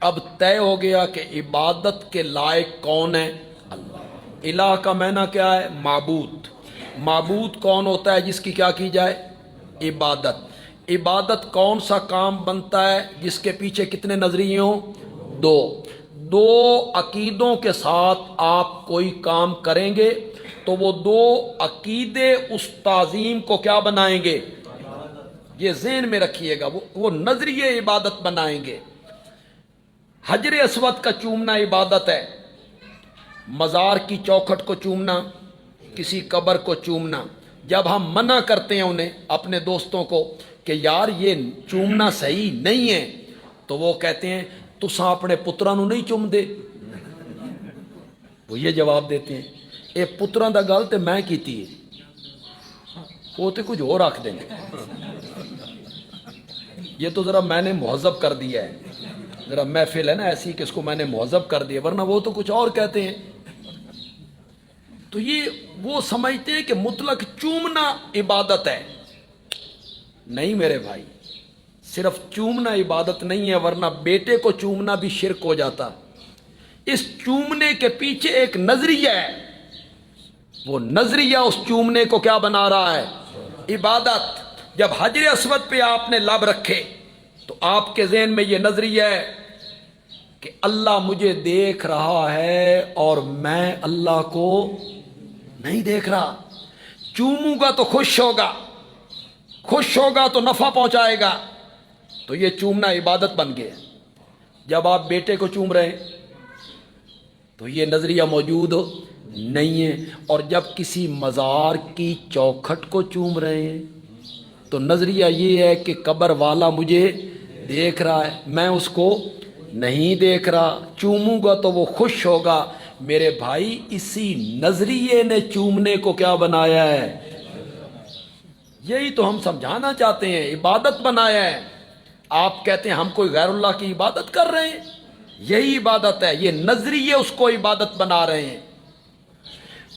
अब तय हो गया कि इबादत के लायक कौन है? अल्लाह। इलाह का माना क्या है? माबूद। माबूद कौन होता है जिसकी क्या की जाए? इबादत। इबादत कौन सा काम बनता है जिसके पीछे कितने नजरिए हों? दो। दो अकीदों के साथ आप कोई काम करेंगे तो वो दो अकीदे उस ताज़ीम को क्या बनाएंगे? ये ज़हन में रखिएगा, वो नजरिए इबादत बनाएंगे। हजर अस्वद का चूमना इबादत है, मज़ार की चौखट को चूमना, किसी कब्र को चूमना। जब हम मना करते हैं उन्हें, अपने दोस्तों को, कि यार ये चूमना सही नहीं है, तो वो कहते हैं तुसा अपने पुत्रां नूं नहीं चूमदे। वो ये जवाब देते हैं, ये पुत्रां दा गल ते मैं कीती है, वो तो कुछ और रख देंगे, ये तो ज़रा मैंने मुहज़्ज़ब कर दिया है, ज़रा महफिल है ना ऐसी कि इसको मैंने मुहज़्ज़ब कर दिया, वरना वो तो कुछ और कहते हैं। तो ये वो समझते हैं कि मुतलक चूमना इबादत है। नहीं मेरे भाई, सिर्फ चूमना इबादत नहीं है, वरना बेटे को चूमना भी शिरक हो जाता। इस चूमने के पीछे एक नजरिया है, वो नजरिया उस चूमने को क्या बना रहा है? इबादत। जब हजर अस्वद पे आपने लब रखे तो आपके ज़हन में ये नजरिया है कि अल्लाह मुझे देख रहा है और मैं अल्लाह को नहीं देख रहा। चूमूंगा तो खुश होगा, खुश होगा तो नफा पहुंचाएगा, तो ये चूमना इबादत बन गया। जब आप बेटे को चूम रहे हैं तो ये नजरिया मौजूद नहीं है, और जब किसी मज़ार की चौखट को चूम रहे हैं तो नजरिया ये है कि कब्र वाला मुझे देख रहा है, मैं उसको नहीं देख रहा। चूमूंगा तो वो खुश होगा। मेरे भाई, इसी नजरिए ने चूमने को क्या बनाया है? यही तो हम समझाना चाहते हैं, इबादत बनाया है। आप कहते हैं हम कोई गैरुल्लाह की इबादत कर रहे हैं, यही इबादत है। ये नजरिए उसको इबादत बना रहे हैं।